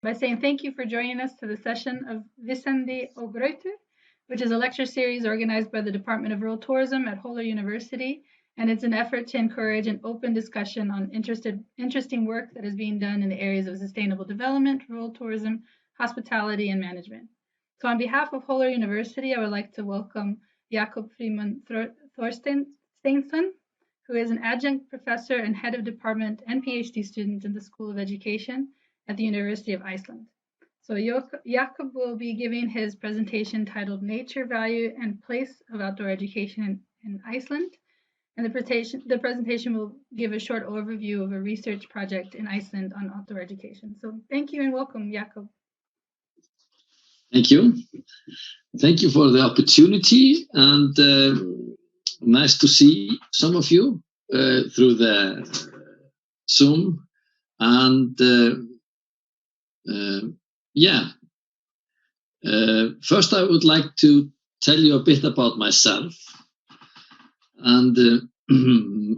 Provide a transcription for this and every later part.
by saying thank you for joining us to the session of Visandi og Grøtur, which is a lecture series organized by the Department of Rural Tourism at Holar University, and it's an effort to encourage an open discussion on interesting work that is being done in the areas of sustainable development, rural tourism, hospitality, and management. So on behalf of Holar University, I would like to welcome Jakob Frímann Thorsteinsson, who is an adjunct professor and head of department and PhD student in the School of Education at the University of Iceland. So Jakob will be giving his presentation titled Nature, Value, and Place of Outdoor Education in Iceland. And the presentation will give a short overview of a research project in Iceland on outdoor education. So thank you and welcome, Jakob. Thank you. Thank you for the opportunity, and nice to see some of you through the Zoom. And first I would like to tell you a bit about myself. And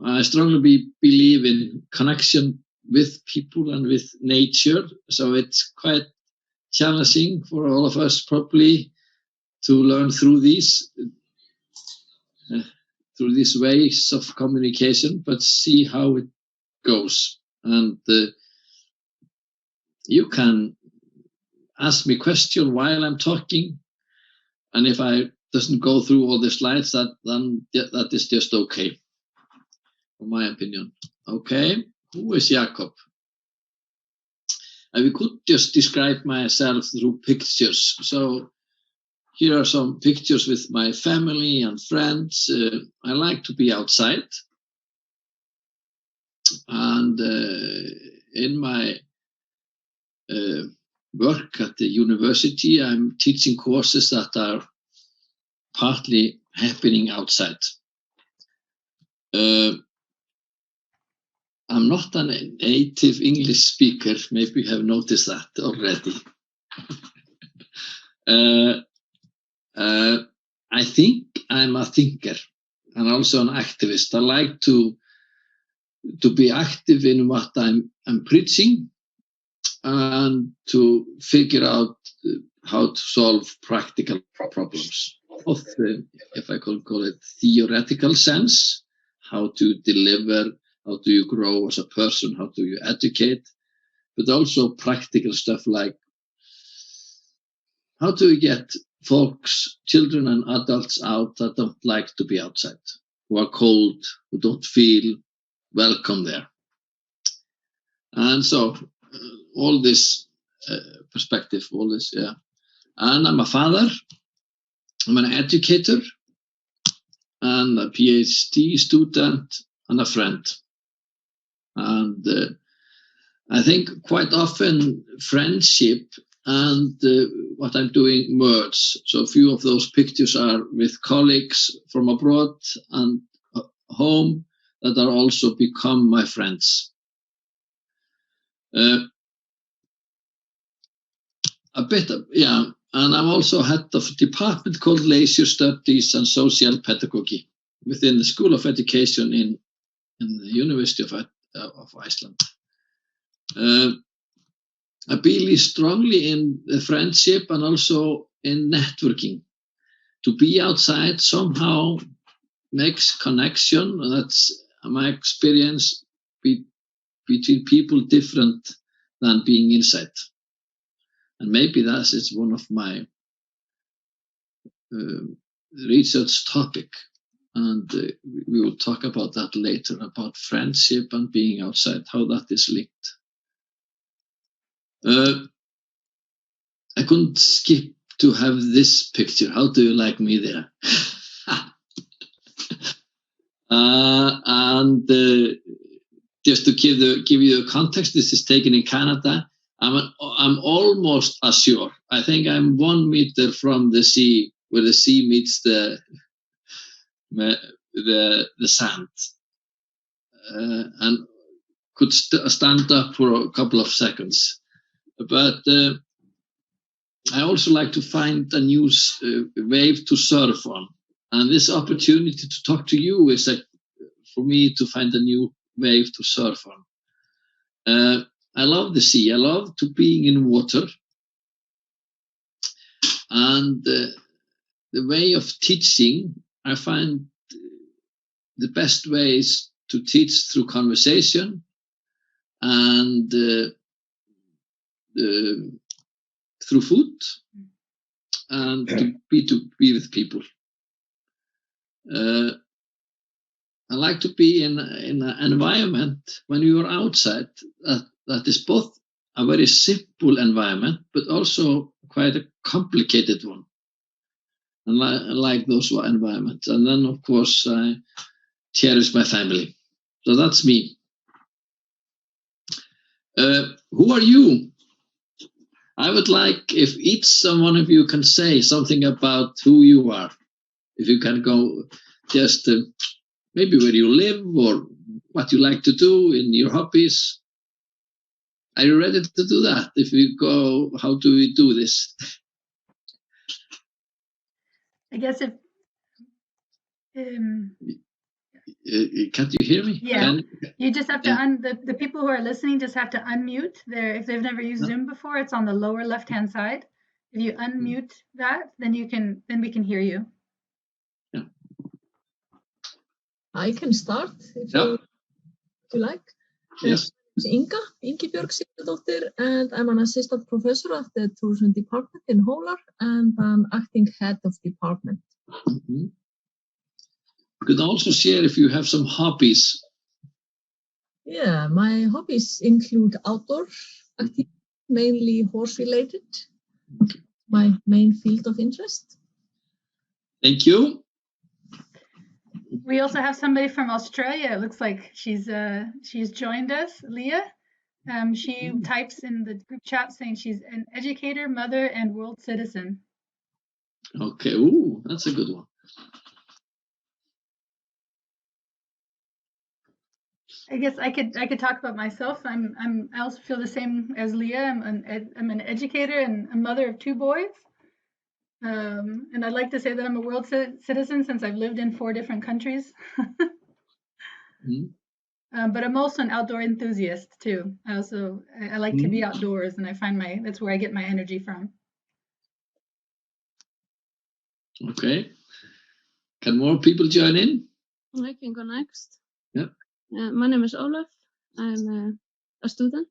I strongly believe in connection with people and with nature. So it's quite challenging for all of us probably to learn through these ways of communication, but see how it goes. And you can ask me questions while I'm talking, and if I doesn't go through all the slides, then that is just okay, for my opinion. Okay, who is Jakob? We could just describe myself through pictures. So here are some pictures with my family and friends. I like to be outside, and in my work at the university, I'm teaching courses that are partly happening outside. I'm not a native English speaker. Maybe you have noticed that already. I think I'm a thinker and also an activist. I like to be active in what I'm preaching and to figure out how to solve practical problems, both if I could call it theoretical sense, how to deliver, how do you grow as a person, how do you educate, but also practical stuff like how do you get folks, children and adults out that don't like to be outside, who are cold, who don't feel welcome there. And so all this perspective, all this, yeah. And I'm a father, I'm an educator, and a PhD student, and a friend. And I think quite often friendship and what I'm doing merge. So a few of those pictures are with colleagues from abroad and home that are also become my friends. And I'm also head of a department called Leisure Studies and Social Pedagogy within the School of Education in the University of Iceland. I believe strongly in the friendship and also in networking. To be outside somehow makes connection. That's my experience between people different than being inside. And maybe that is one of my research topic. And we will talk about that later, about friendship and being outside, how that is linked. I couldn't skip to have this picture. How do you like me there? And just to give you the context, this is taken in Canada. I'm almost ashore. I think I'm 1 meter from the sea, where the sea meets the sand, and could stand up for a couple of seconds. But I also like to find a new wave to surf on, and this opportunity to talk to you is for me to find a new wave to surf on. I love the sea. I love to being in water. And the way of teaching, I find the best way is to teach through conversation and through food and to be with people. I like to be in an environment when you are outside that is both a very simple environment, but also quite a complicated one. And I like those environments. And then, of course, I cherish my family. So that's me. Who are you? I would like if each one of you can say something about who you are. If you can go just maybe where you live or what you like to do in your hobbies. Are you ready to do that? If we go, how do we do this? I guess if can't you hear me? Yeah, you just have to the people who are listening just have to unmute if they've never used Zoom before. It's on the lower left hand side. If you unmute that, then we can hear you. Yeah. I can start if you like. Yes. My name is Ingibjörg Sigurdóttir, and I'm an assistant professor at the tourism department in Holar and an acting head of department. You could also share if you have some hobbies. Yeah, my hobbies include outdoor activities, mainly horse related. My main field of interest. Thank you. We also have somebody from Australia. It looks like she's joined us, Leah. She types in the group chat saying she's an educator, mother, and world citizen. Okay, ooh, that's a good one. I guess I could talk about myself. I also feel the same as Leah. I'm an educator and a mother of 2 boys. And I'd like to say that I'm a world citizen since I've lived in 4 different countries. But I'm also an outdoor enthusiast too. I like to be outdoors, and I find that's where I get my energy from. Okay. Can more people join in? I can go next. Yeah. My name is Olaf. I'm a student.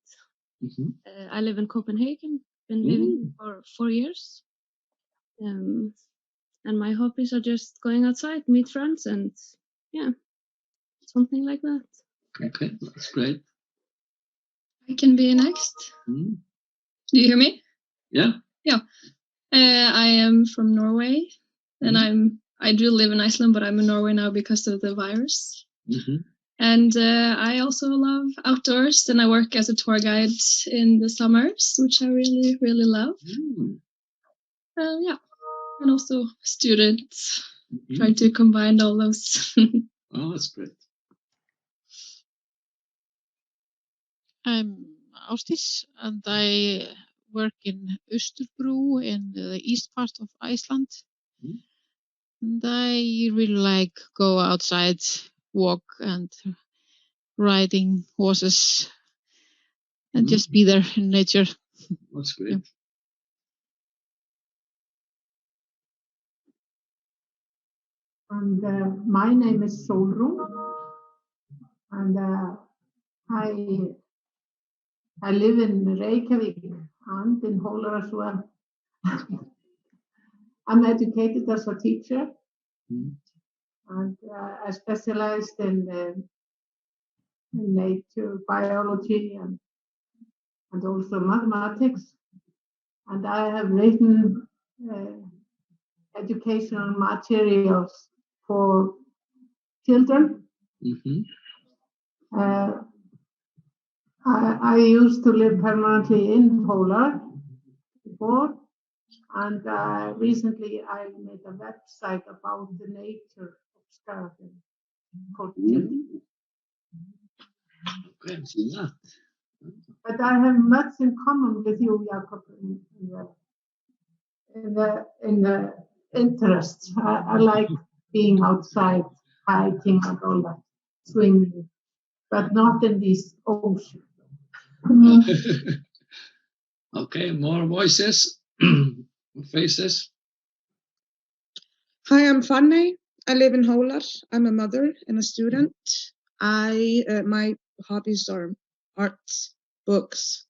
I live in Copenhagen. Been living for 4 years. And my hobbies are just going outside, meet friends, and something like that. Okay, that's great. I can be next. Do you hear me? Yeah. Yeah. I am from Norway, and I do live in Iceland, but I'm in Norway now because of the virus. And I also love outdoors, and I work as a tour guide in the summers, which I really, really love. And also students. Try to combine all those. Oh, that's great. I'm Ásdís, and I work in Östurbro in the east part of Iceland. And I really like go outside, walk, and riding horses, and just be there in nature. That's great. And my name is Solrún, and I live in Reykjavik and in Holar as well. I'm educated as a teacher, and I specialized in nature biology and also mathematics. And I have written educational materials for children. I used to live permanently in Holar before, and recently I made a website about the nature of Skagafjörð for children. Okay, I see that. But I have much in common with you, Jakob, in the interests. I like being outside, hiking and all that, swimming, but not in this ocean. Okay, more voices, faces. Hi, I'm Fanny. I live in Holar. I'm a mother and a student. My hobbies are art, books,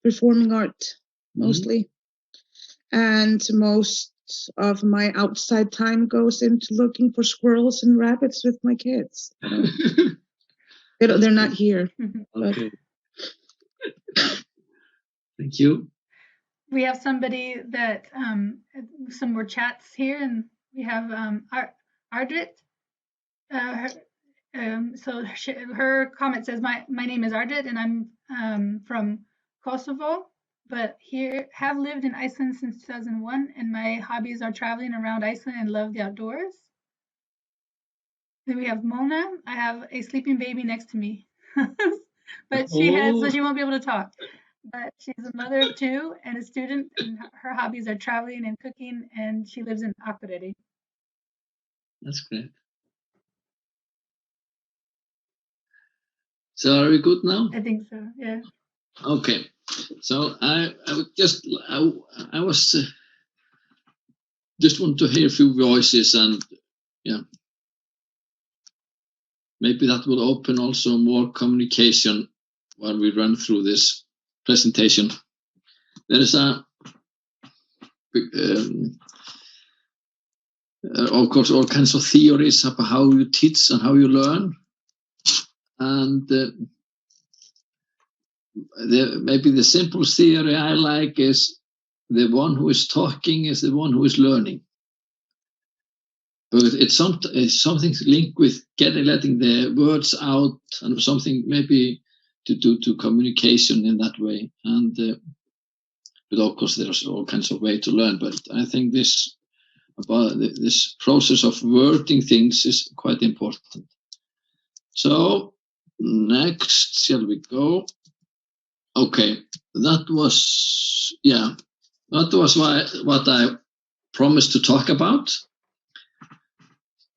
performing art, mostly. And most of my outside time goes into looking for squirrels and rabbits with my kids. They're not here. Okay. Thank you. We have somebody that some more chats here, and we have Ardrit. Her comment says, "My name is Ardrit, and I'm from Kosovo, but have lived in Iceland since 2001, and my hobbies are traveling around Iceland and love the outdoors." Then we have Mona. "I have a sleeping baby next to me, but so she won't be able to talk. But she's a mother of 2 and a student, and her hobbies are traveling and cooking, and she lives in Akureyri." That's great. So are we good now? I think so, yeah. Okay. So I would just want to hear a few voices, and maybe that will open also more communication while we run through this presentation. There is of course, all kinds of theories about how you teach and how you learn, and maybe the simple theory I like is the one who is talking is the one who is learning. But it's something linked with letting the words out, and something maybe to do to communication in that way. And but of course, there's all kinds of ways to learn. But I think this process of wording things is quite important. So next, shall we go? Okay, that was what I promised to talk about.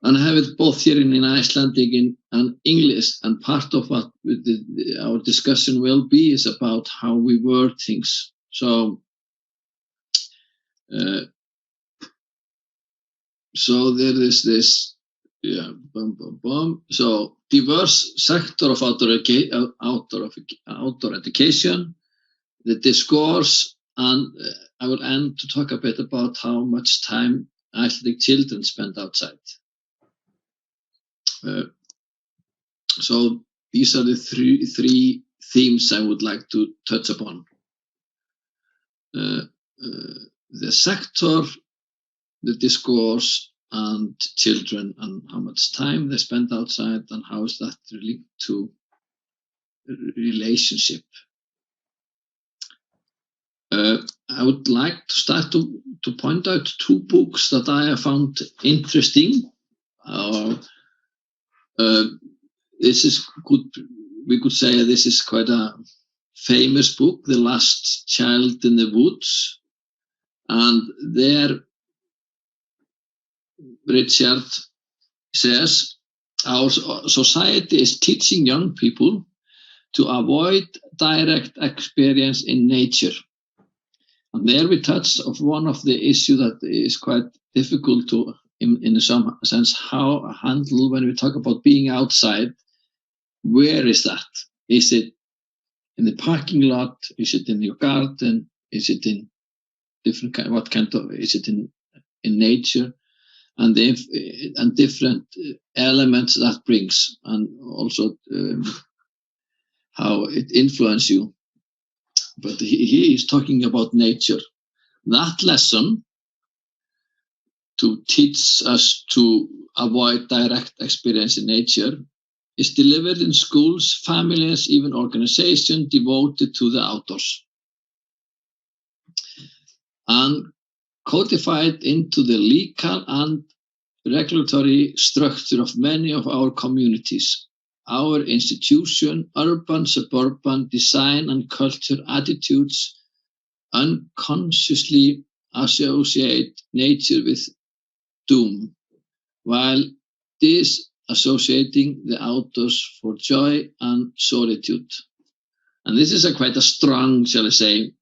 And I have it both here in Icelandic and English, and part of what our discussion will be is about how we word things. So there is this, So diverse sector of outdoor education, the discourse, and I will end to talk a bit about how much time Icelandic children spend outside. So these are the three themes I would like to touch upon. The sector, the discourse, and children, and how much time they spend outside, and how is that linked to relationship. I would like to start to point out 2 books that I have found interesting. This is good. We could say this is quite a famous book, The Last Child in the Woods. And there, Richard says, our society is teaching young people to avoid direct experience in nature. And there we touched of one of the issues that is quite difficult to, in some sense, how handle when we talk about being outside. Where is that? Is it in the parking lot? Is it in your garden? Is it in different kind? What kind of? Is it in nature? And different elements that brings, and also how it influences you. But he is talking about nature. That lesson to teach us to avoid direct experience in nature is delivered in schools, families, even organizations devoted to the outdoors, and codified into the legal and regulatory structure of many of our communities. Our institution, urban, suburban, design and culture attitudes unconsciously associate nature with doom, while disassociating the outdoors for joy and solitude. And this is quite a strong, shall I say,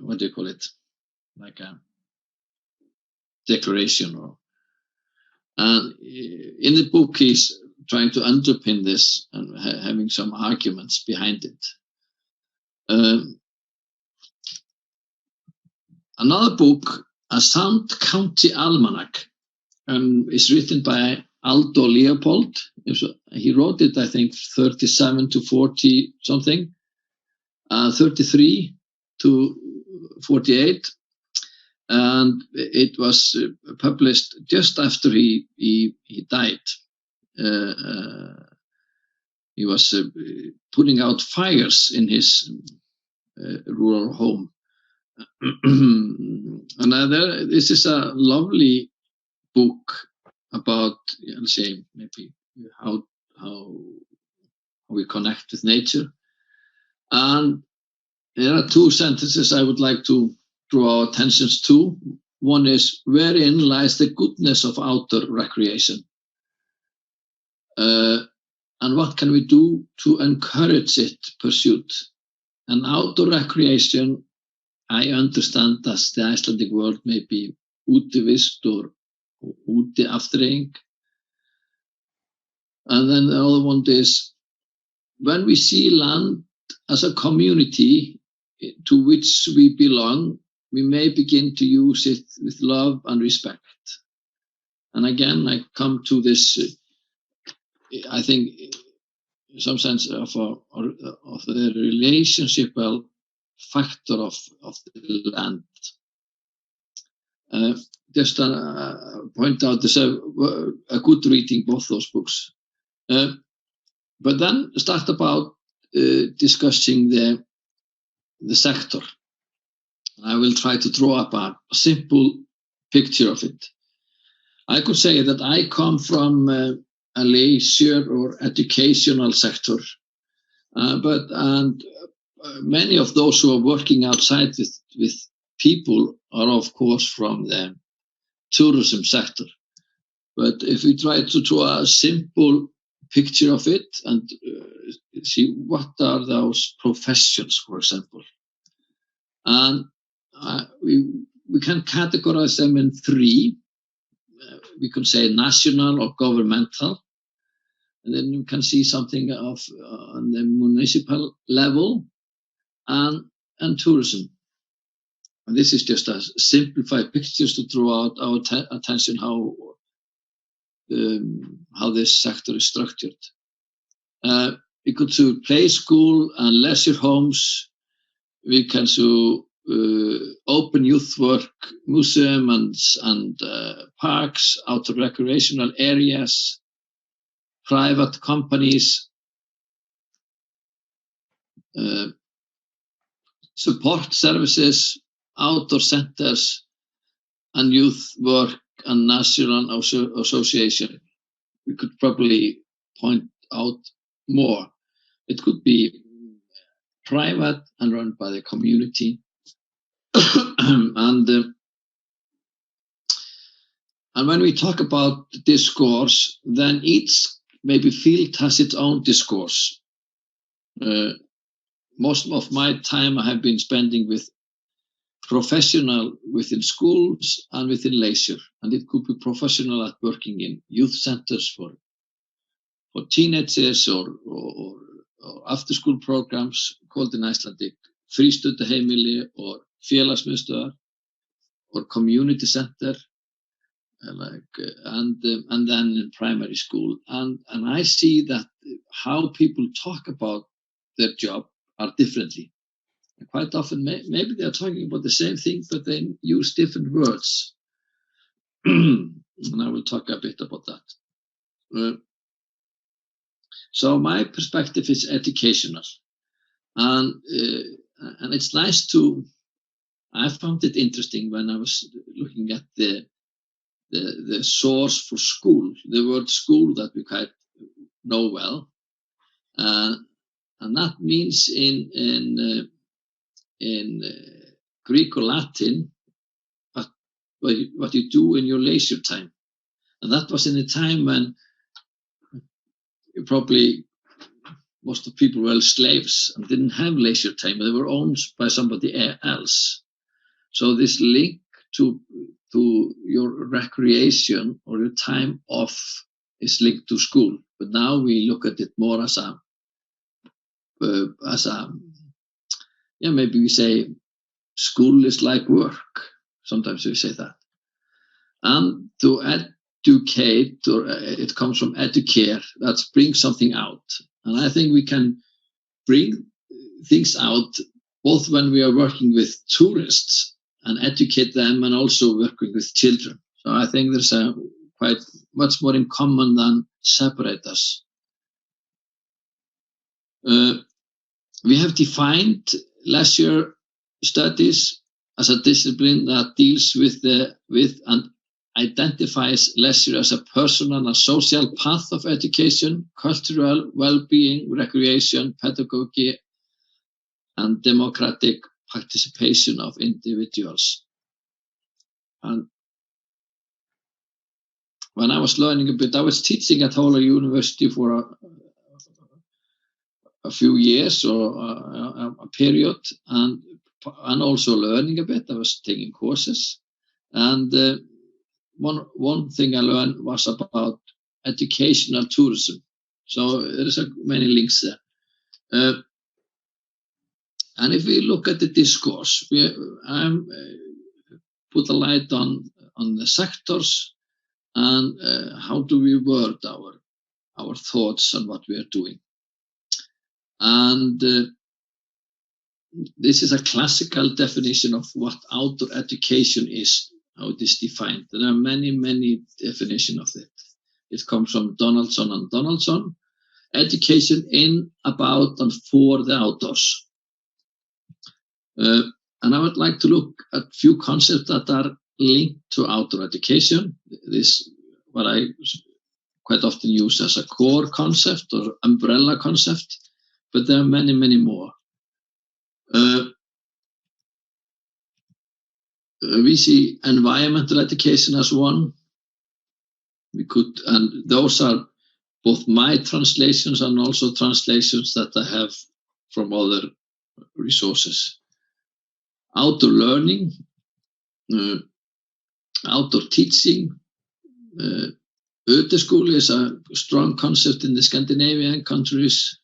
what do you call it? Like a declaration. And in the book, he's trying to underpin this and having some arguments behind it. Another book, A Sound County Almanac, is written by Aldo Leopold. He wrote it, I think, 37 to 40 something, 33 to 48. And it was published just after he died. He was putting out fires in his rural home. And this is a lovely book about, let's say, maybe how we connect with nature. And there are two sentences I would like to draw our attentions to. One is, wherein lies the goodness of outdoor recreation? And what can we do to encourage its pursuit? And outdoor recreation, I understand as the Icelandic word may be útivist or útiafþreying. And then the other one is, when we see land as a community to which we belong, we may begin to use it with love and respect. And again, I come to this, I think, some sense of the relationship factor of the land. Just point out this a good reading, both those books. But then start about discussing the sector. I will try to draw up a simple picture of it. I could say that I come from a leisure or educational sector, but many of those who are working outside with people are, of course, from the tourism sector. But if we try to draw a simple picture of it and see what are those professions, for example, and we can categorize them in three. We could say national or governmental, and then you can see something of on the municipal level, and tourism. And this is just a simplified pictures to draw out our attention how this sector is structured. We could do play school and leisure homes. We can do open youth work, museums and parks, outdoor recreational areas, private companies, support services, outdoor centers, and youth work and national association. We could probably point out more. It could be private and run by the community. And when we talk about discourse, then each maybe field has its own discourse. Most of my time I have been spending with professional within schools and within leisure, and it could be professional at working in youth centers for teenagers or after school programs called in Icelandic frístundaheimili or félagsmiðstöðvar or community center, and then in primary school, and I see that how people talk about their job are differently. And quite often, maybe they are talking about the same thing, but they use different words. And I will talk a bit about that. So my perspective is educational, and it's nice to. I found it interesting when I was looking at the source for school, the word school that we quite know well, and that means in Greek or Latin what you do in your leisure time, and that was in a time when you probably most of the people were slaves and didn't have leisure time. They were owned by somebody else. So this link to your recreation or your time off is linked to school. But now we look at it more as a maybe we say school is like work. Sometimes we say that. And to educate, or it comes from educare, that's bring something out. And I think we can bring things out both when we are working with tourists and educate them, and also working with children. So I think there's quite much more in common than separate us. We have defined leisure studies as a discipline that deals with and identifies leisure as a personal and social path of education, cultural well-being, recreation, pedagogy, and democratic participation of individuals. And when I was learning a bit, I was teaching at Holar University for a few years or a period, and also learning a bit. I was taking courses, and one thing I learned was about educational tourism. So there's many links there. And if we look at the discourse, I'm put a light on the sectors and how do we word our thoughts on what we are doing. And this is a classical definition of what outdoor education is, how it is defined. There are many, many definitions of it. It comes from Donaldson and Donaldson. Education in, about, and for the outdoors. And I would like to look at a few concepts that are linked to outdoor education. This what I quite often use as a core concept or umbrella concept, but there are many, many more. We see environmental education as one. And those are both my translations and also translations that I have from other resources. Outdoor learning, outdoor teaching. Uteskole is a strong concept in the Scandinavian countries.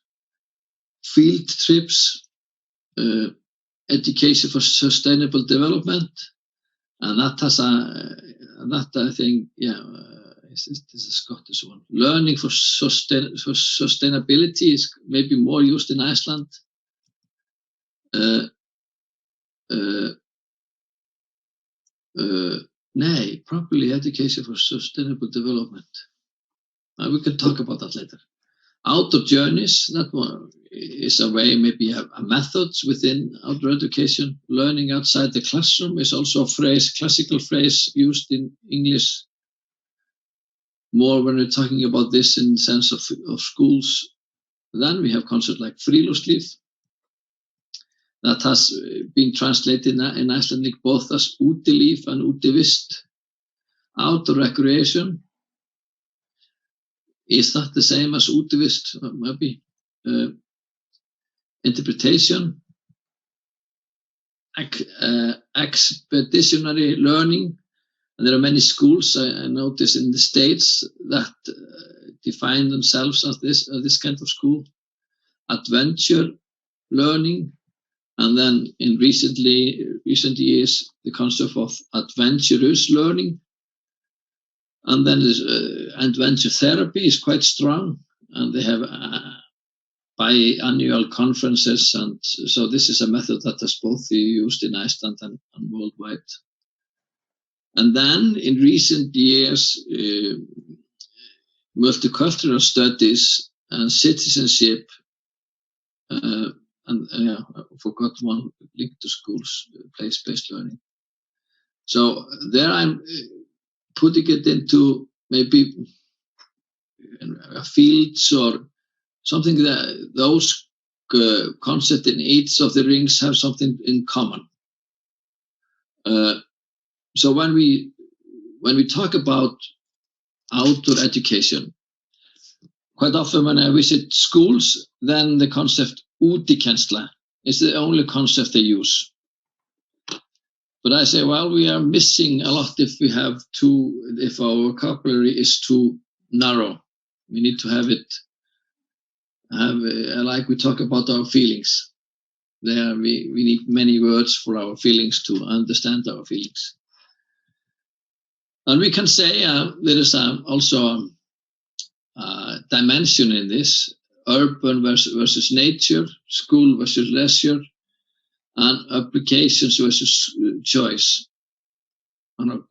Field trips, education for sustainable development, and that has I think, this is a Scottish one. Learning for sustainability is maybe more used in Iceland. Properly education for sustainable development. We can talk about that later. Outdoor journeys, that one is a way, maybe a method within outdoor education. Learning outside the classroom is also a classical phrase used in English more when we're talking about this in the sense of schools. Then we have concepts like friluftsliv, that has been translated in Icelandic both as útilíf and útivist. Outdoor recreation, is that the same as útivist? Maybe. Interpretation, expeditionary learning. And there are many schools I notice in the States that define themselves as this kind of school. Adventure learning, and then in recent years the concept of adventurous learning. And then adventure therapy is quite strong, and they have biannual conferences, and so this is a method that is both used in Iceland and worldwide. And then in recent years, multicultural studies and citizenship, and I forgot one linked to schools, place-based learning. So there I'm putting it into maybe fields or something that those concepts in each of the rings have something in common. So when we talk about outdoor education, quite often when I visit schools, then the concept utikensla is the only concept they use. But I say, well, we are missing a lot if our vocabulary is too narrow. We need to have like we talk about our feelings. There we need many words for our feelings to understand our feelings. And we can say there is also a dimension in this, urban versus nature, school versus leisure, and applications versus choice. And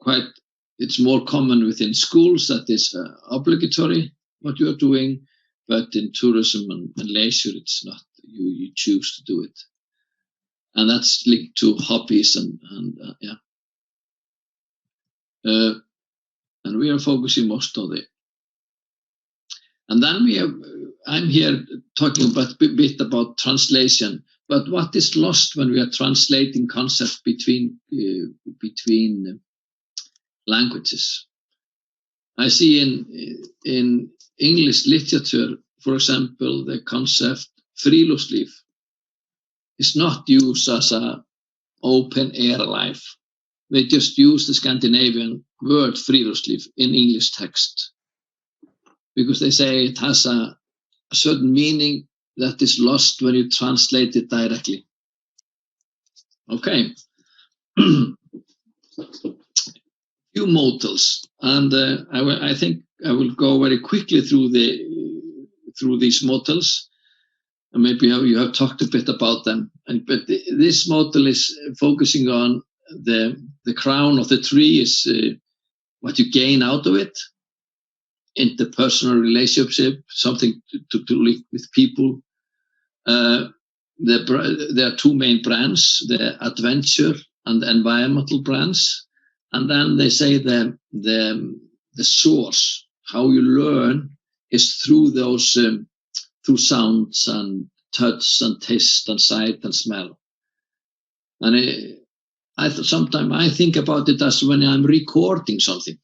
it's more common within schools that is obligatory what you are doing, but in tourism and leisure it's not. You choose to do it, and that's linked to hobbies and and we are focusing most on it. And then I'm here talking about a bit about translation. But what is lost when we are translating concepts between languages? I see in English literature, for example, the concept friluftsliv is not used as an open air life. They just use the Scandinavian word friluftsliv in English text because they say it has a certain meaning that is lost when you translate it directly. Okay. Few motels, and I think I will go very quickly through these motels, and maybe you have talked a bit about them. But this motel is focusing on the crown of the tree is what you gain out of it, interpersonal relationship, something to link with people. There are two main brands: the adventure and the environmental brands. And then they say the source, how you learn, is through those through sounds and touch and taste and sight and smell. And sometimes I think about it as when I'm recording something,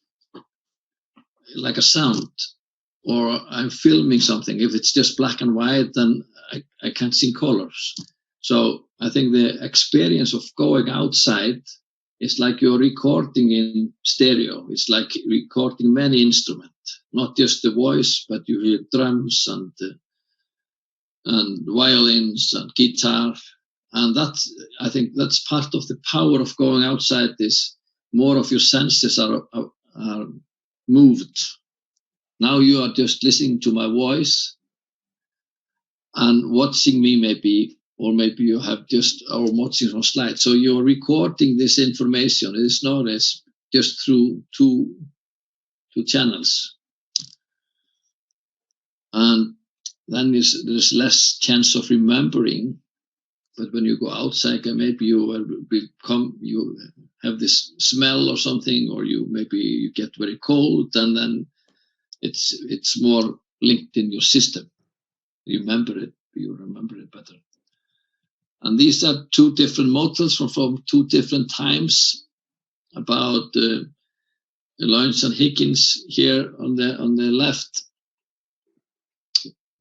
like a sound, or I'm filming something. If it's just black and white, then I can't see colors. So I think the experience of going outside, it's like you're recording in stereo. It's like recording many instruments, not just the voice, but you hear drums and violins and guitar. And I think that's part of the power of going outside. Is more of your senses are moved. Now you are just listening to my voice and watching me maybe. Or maybe you have just watching some slides. So you're recording this information. It's not as just through two channels. And then there's less chance of remembering. But when you go outside, maybe you have this smell or something, or maybe you get very cold, and then it's more linked in your system. You remember it better. And these are two different motels from two different times about Lawrence and Higgins here on the left,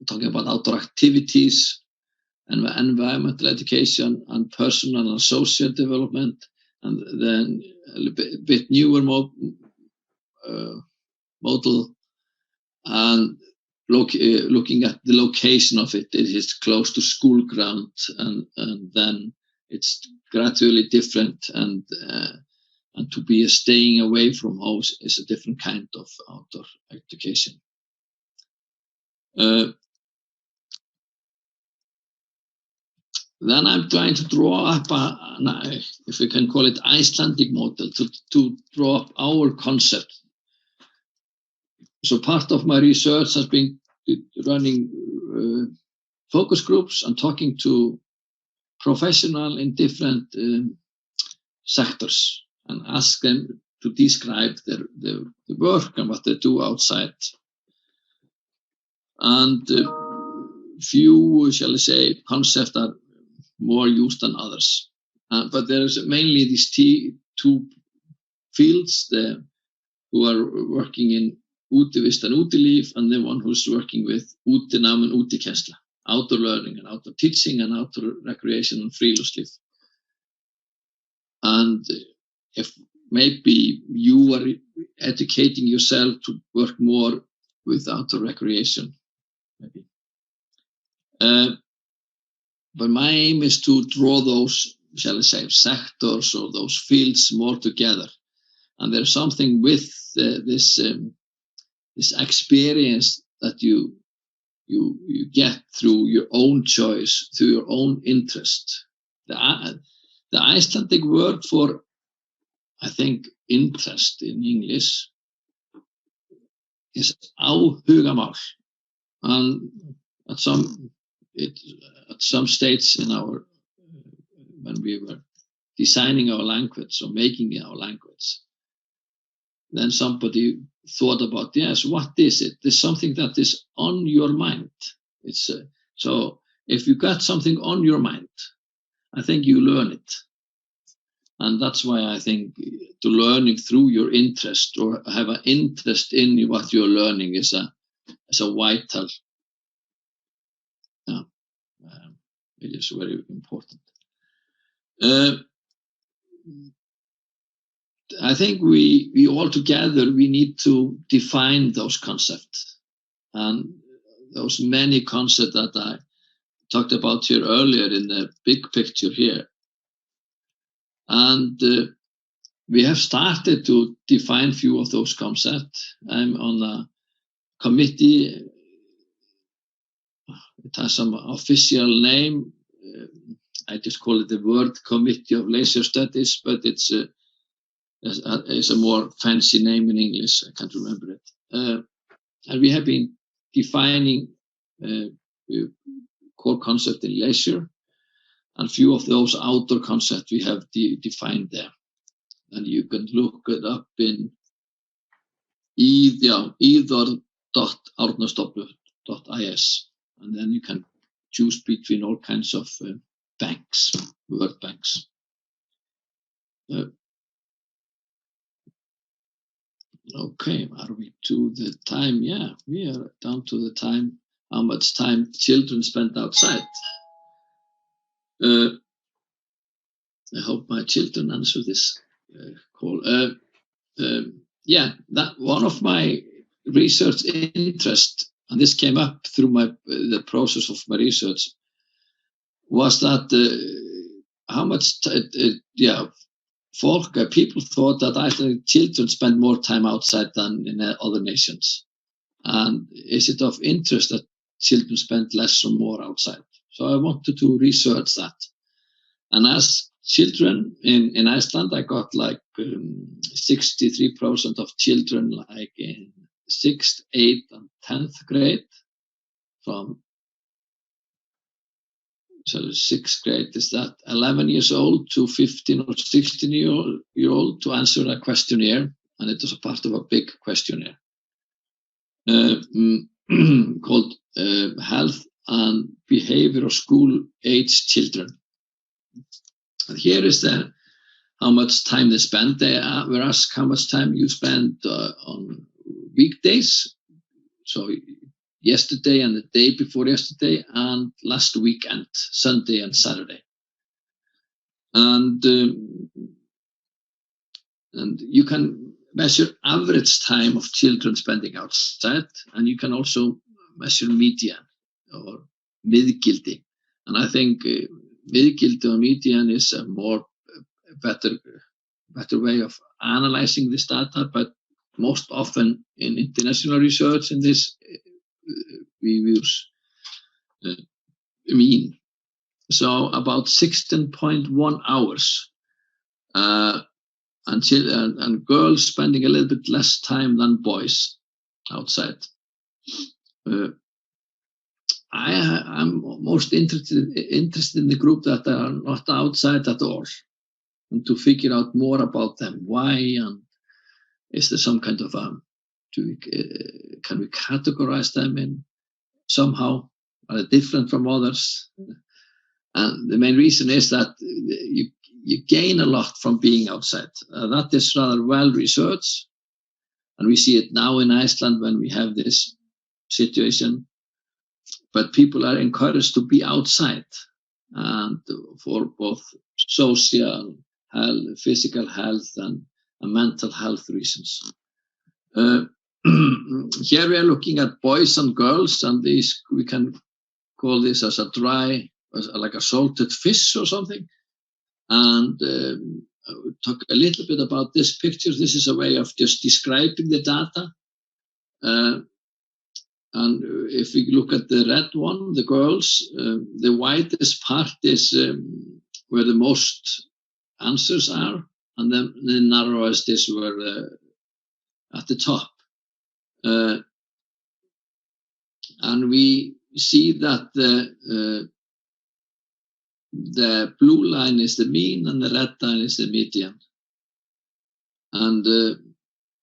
talking about outdoor activities and environmental education and personal and social development, and then a bit newer model and looking at the location of it. It is close to school ground, and then it's gradually different, and to be staying away from home is a different kind of outdoor education. Then I'm trying to draw up if we can call it Icelandic model, to draw up our concept. So part of my research has been running focus groups and talking to professionals in different sectors and ask them to describe their work and what they do outside. And few, shall I say, concepts are more used than others. But there's mainly these two fields who are working in útivist and útilíf, and the one who's working with útinám and útikennsla, outdoor learning and outdoor teaching and outdoor recreation and friluftsliv. And if maybe you are educating yourself to work more with outdoor recreation, maybe. But my aim is to draw those, shall I say, sectors or those fields more together. And there's something with this experience that you get through your own choice, through your own interest. The Icelandic word for, I think, interest in English is áhugamál. And at some stage in our, when we were designing our language or making our language, then somebody thought about, yes, what is it? There's something that is on your mind. It's so if you got something on your mind, I think you learn it. And that's why I think to learning through your interest or have an interest in what you're learning is a vital. It is very important. I think we all together, we need to define those concepts, and those many concepts that I talked about here earlier in the big picture here. And we have started to define few of those concepts. I'm on a committee. It has some official name. I just call it the World Committee of Leisure Studies, but it's a more fancy name in English. I can't remember it. And we have been defining core concept in leisure, and few of those outdoor concepts we have defined there. And you can look it up in either.arnastofnu.is, and then you can choose between all kinds of banks, word banks. Okay, are we to the time? Yeah, we are down to the time. How much time children spend outside? I hope my children answer this call. Yeah, that one of my research interest, and this came up through the process of my research, was that how much people thought that Icelandic children spend more time outside than in other nations. And is it of interest that children spend less or more outside? So I wanted to research that. And as children in Iceland, I got like 63% of children like in 6th, 8th, and 10th grade. So 6th grade is that 11 years old to 15 or 16 year old to answer a questionnaire, and it was a part of a big questionnaire called Health and Behavior of School Age Children. And here is how much time they spend. They were asked how much time you spend on weekdays, so yesterday and the day before yesterday, and last weekend, Sunday and Saturday. And you can measure average time of children spending outside, and you can also measure median or miðgildi. And I think miðgildi or median is a better way of analyzing this data, but most often in international research in this we use mean. So about 16.1 hours, and girls spending a little bit less time than boys outside. I'm most interested in the group that are not outside at all, and to figure out more about them. Why, and is there some kind of can we categorize them in somehow? Are they different from others? And the main reason is that you gain a lot from being outside. That is rather well researched, And we see it now in Iceland when we have this situation. But people are encouraged to be outside, and for both social health, physical health, and mental health reasons. Here we are looking at boys and girls, and these we can call this as a dry, like a salted fish or something. And I'll talk a little bit about this picture. This is a way of just describing the data. And if we look at the red one, the girls, the widest part is where the most answers are, and then the narrowest is where at the top. And we see that the blue line is the mean and the red line is the median. And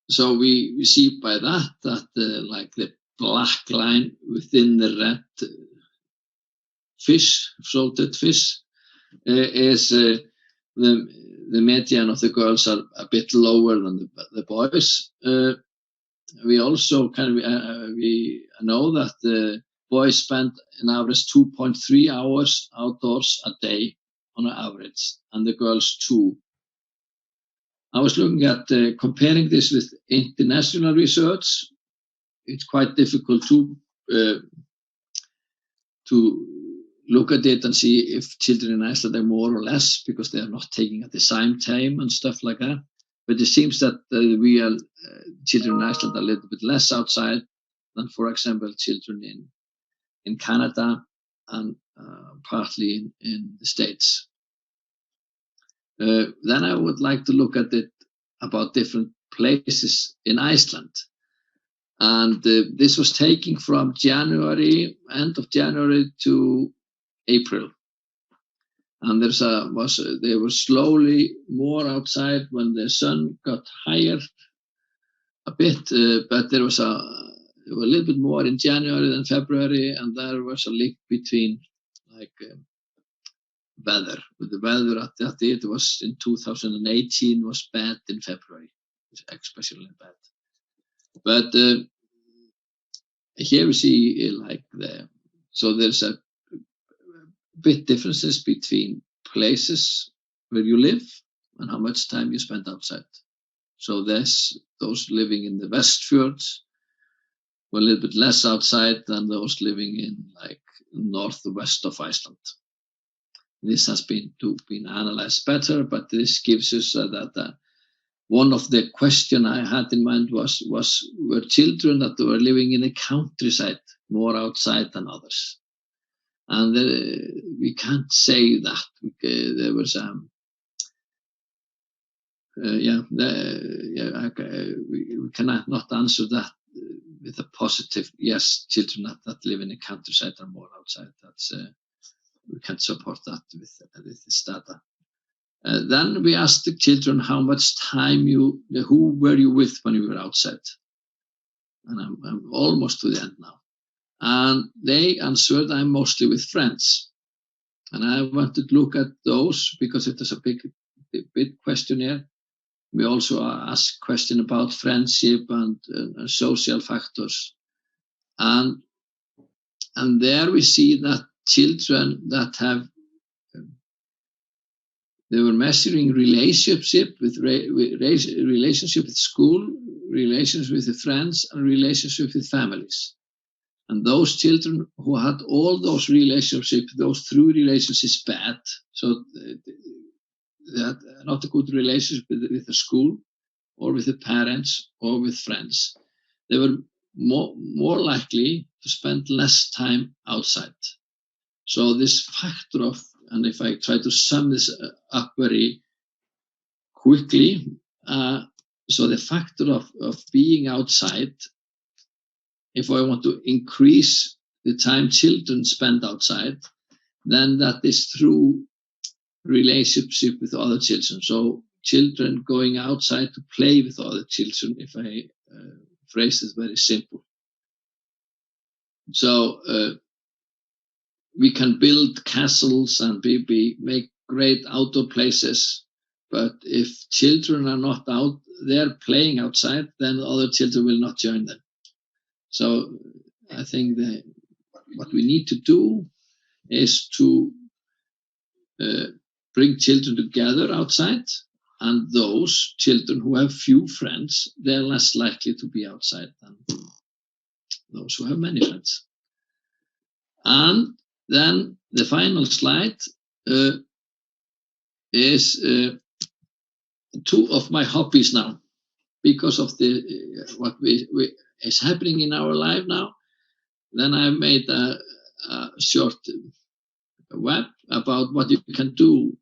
so we see by that like the black line within the red fish, salted fish, is the median of the girls are a bit lower than the boys. We also we know that the boys spend an average 2.3 hours outdoors a day on an average, and the girls 2. I was looking at comparing this with international research. It's quite difficult to look at it and see if children in Iceland are more or less, because they are not taking at the same time and stuff like that. But it seems that children in Iceland are a little bit less outside than, for example, children in Canada and partly in the States. Then I would like to look at it about different places in Iceland. And this was taken from end of January to April. And they were slowly more outside when the sun got higher a bit, but there was a little bit more in January than February, and there was a link between weather. The weather at that date was in 2018 was bad in February, especially bad. But here we see so there's a bit differences between places where you live and how much time you spend outside. So those living in the Westfjords were a little bit less outside than those living in northwest of Iceland. This has been analyzed better, but this gives us that one of the question I had in mind were children that were living in the countryside more outside than others. And we can't say that. There was we cannot not answer that with a positive yes. Children that live in the countryside are more outside. That's we can't support that with this data. Then we asked the children how much time who were you with when you were outside, and I'm almost to the end now. And they answered, I'm mostly with friends. And I wanted to look at those because it is a big questionnaire. We also asked a question about friendship and social factors. And there we see that children that they were measuring relationship with school, relationship with the friends, and relationship with families. And those children who had all those relationships, those 3 relationships bad, so they had not a good relationship with the school or with the parents or with friends, they were more likely to spend less time outside. So this factor of, and if I try to sum this up very quickly, so the factor of being outside, if I want to increase the time children spend outside, then that is through relationship with other children. So children going outside to play with other children, if I phrase it very simple. So we can build castles and make great outdoor places, But if children are not out there playing outside, then other children will not join them. So I think that what we need to do is to bring children together outside, and those children who have few friends, they're less likely to be outside than those who have many friends. And then the final slide is two of my hobbies now, because of the what is happening in our life now. Then I made a short web about what you can do,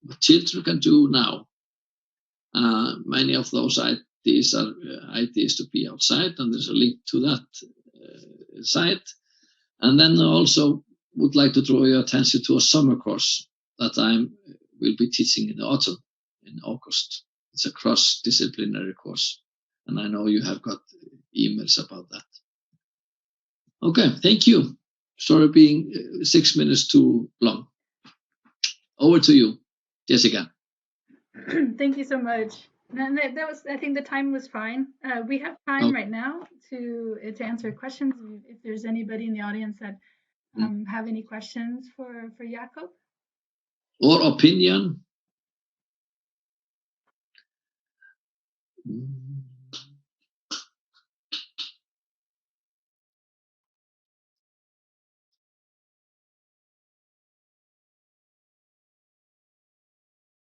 what children can do now. Many of those ideas are ideas to be outside, and there's a link to that site. And then I also would like to draw your attention to a summer course that I will be teaching in the autumn, in August. It's a cross-disciplinary course, and I know you have got emails about that. Okay, thank you. Sorry being 6 minutes too long. Over to you, Jessica. Thank you so much. That was, I think the time was fine. We have time right now to answer questions. If there's anybody in the audience that have any questions for Jakob. Or opinion.